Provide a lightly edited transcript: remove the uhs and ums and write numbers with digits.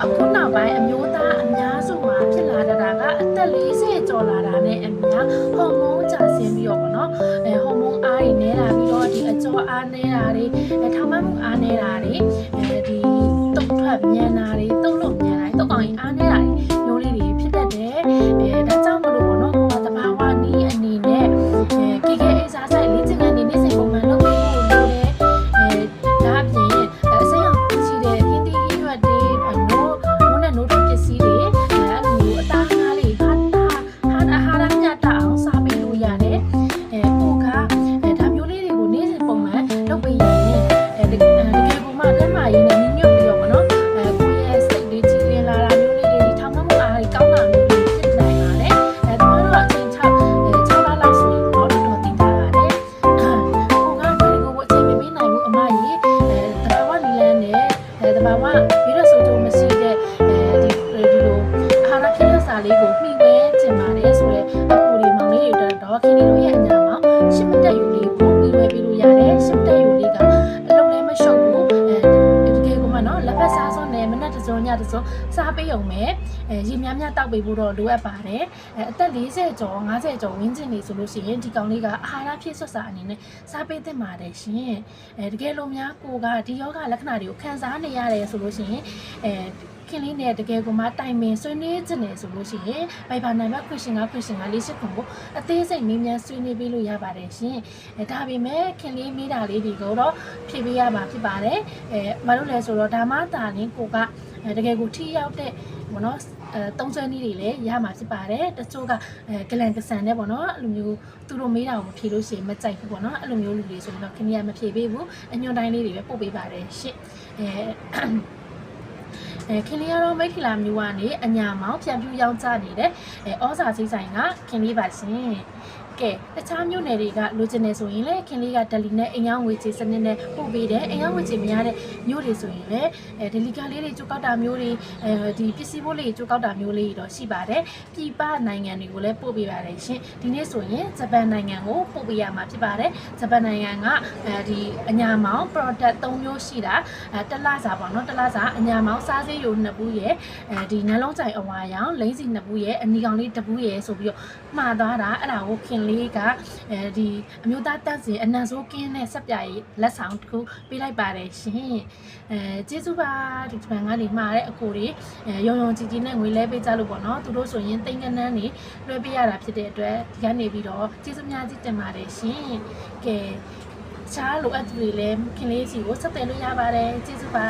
အခုနောက်ပိုင်းအမျိုးသားအများစုမှာဖြစ်လာတာကအသက်40ကျော်လာတာနဲ့အမျှဟော်မုန်းကျဆင်းပြီးတော့ပေါ့နော်ဟော်မုန်းအားတွေနည်းလာပြီးတော့ဒီအကျော်အားနည်းတာတွေထောင်မမှုအားနည်းတာတွေဒီတုတ်ထွက်မြန်တာတွေတုတ်လို့မြန်တာတွေတုတ်ကောင်ကြီးအားနည်းတာတွေမျိုးလေးတွေဖြစ်တတ်တယ်ဒါကြောင့်မလို့ပေါ့နော်ကိုကတဘာဝနီးအနေနဲ့ကေကေအေးစားဆိုင်လေးချင်တဲ့နေ့စဉ်ပုံမှန်လုပ်ပေးဖို့လိုတယ်ဒါအပြင်အစိမ်းအောင်ရှိတဲ့ဟင်းသီးဟင်းရွက်တွေနိုးပစ္စည်းတွေအဲ့လိုမျိုးအသားငါးလေးဟာရမြတ်အောင်စားပေးလို့ရတယ်ကိုကဒါမျိုးလေးတွေကိုနေ့စဉ်ပုံမှန်လုပ်ပေးရင်တကယ်ကိုမှလက်မရင်းနဲ့ညှို့ပြီးတော့ဗောနော်ကိုရဲ့စိတ်လေးကြည်လင်လာတာမျိုးလေးတွေထောင်မမှုအားတွေကောင်းတာမျိုးတွေဖြစ်နိုင်ပါတယ်သူတို့အချိန်6လလောက်ဆိုရင်တော့တော်တည်ထားပါတယ်ကိုကဘယ်ကိုအချိန်မပေးနိုင်ဘူးအမကြီးတဘာဝနီလန်းနဲ့တဘာဝပြီးတော့ဆိုတော့မရှိတဲ့ဒီလိုအာဟာရဖြစ်တဲ့စာလေးကိုမှီဝဲကျင်ပါတယ်ဆိုတော့အကူလေးမောင်လေးတွေတော့ခင်ဗျားတို့ရဲ့အညာမောင်ရှစ်မတက်ယူလေးကိုမှီဝဲပြီးလို့ရတယ်ရှစ်တက်ယူလေးကအလုံးလည်းမရှုပ်ဘူးတကယ်ကိုမှနော်လက်ဖက်စားစွန်းနဲ့မနက်တစုံညတစုံစားပေးအောင်မယ်ရေများများတောက်ပေးဖို့တော့လိုအပ်ပါတယ်အသက်40ကျော်50ကျော်ဝန်းကျင်နေဆိုလို့ရှိရင်ဒီကောင်လေးကအာဟာရဖြည့်စွက်စာအနေနဲ့စားပေးသင့်ပါတယ်ရှင်တကယ်လို့များကိုကဒီယောဂလက္ခဏာတွေကိုခံစားနေရတယ်ဆိုလို့ရှိရင်ခင်လေးနဲ့တကယ်ကိုမှတိုင်ပင်ဆွေးနွေးခြင်းနေဆိုလို့ရှိရင်ဗိုက်ဘာနံပါတ်ခွင့်ရှင်က48ခုကိုအသေးစိတ်မေးမြန်းဆွေးနွေးပေးလို့ရပါတယ်ရှင်ဒါပေမဲ့ခင်လေးမိတာလေးတွေကိုတော့ဖြည့်ပေးရမှာဖြစ်ပါတယ်မလို့လဲဆိုတော့ဒါမှသာလင်းကိုကတကယ်ကိုထိရောက်တဲ့ဘောနော်သုံးဆွဲနည်းတွေလည်းရမှာဖြစ်ပါတယ်တချို့ကဂလန်ကဆန်နဲ့ပေါ့နော်အဲ့လိုမျိုးသူတို့မေးတာကိုမဖြေလို့ရှိရင်မကြိုက်ဘူးပေါ့နော်အဲ့လိုမျိုးလူတွေဆိုရင်တော့ခင်ဗျားမဖြေပေးဘူးအညွှန်တိုင်းလေးတွေပဲပို့ပေးပါတယ်ရှင့်ခင်လေးကတော့မိထီလာမျိုးကနေအညာမောင်ပြန်ပြူရောင်းချနေတဲ့ဩဇာစိဆိုင်ကခင်လေးပါရှင်ကဲတခြားမျိုးနယ်တွေကလိုချင်နေဆိုရင်လည်းခင်လေးကဒလီနဲ့အိမ်ရောင်းငွေချေစနစ်နဲ့ပို့ပေးတယ်အိမ်ရောင်းငွေချေမရတဲ့မျိုးတွေဆိုရင်လည်းဒလီကလေးတွေကျုပ်ကောက်တာမျိုးတွေဒီပစ္စည်းဖို့လေးကျုပ်ကောက်တာမျိုးလေးတော့ရှိပါတယ်ပြည်ပနိုင်ငံတွေကိုလည်းပို့ပေးပါတယ်ရှင်ဒီနေ့ဆိုရင်ဂျပန်နိုင်ငံကိုပို့ပေးရမှာဖြစ်ပါတယ်ဂျပန်နိုင်ငံကဒီအညာမောင် product 3မျိုးရှိတာတစ်လစာပေါ့နော်တစ်လစာအညာမောင်စားစေးရို2ဘူးရယ်ဒီနှလုံးကြိုင်အဝါရောင်လိမ့်စီ2ဘူးရယ်အနီကောင်လေး1ဘူးရယ်ဆိုပြီးတော့မှားသွားတာအဲ့ဒါကိုခင်လေးကဒီအမျိုးသားတက်စီအနံဆိုးကင်းတဲ့စက်ပြားကြီးလက်ဆောင်တစ်ခုပေးလိုက်ပါတယ်ရှင်ကျေးဇူးပါဒီဂျပန်ကနေမှာတဲ့အကိုတွေရုံကြည်ကြည်နဲ့ငွေလဲပေးကြလို့ပေါ့နော်သူတို့ဆိုရင်တိန်ကနန်းနေလွှဲပေးရတာဖြစ်တဲ့အတွက်ဒီကနေပြီးတော့ကျေးဇူးများကြီးတင်ပါတယ်ရှင်ကဲချားလိုအပ်သူတွေလည်းခင်လေးစီကိုဆက်သွယ်လို့ရပါတယ်ကျေးဇူးပါ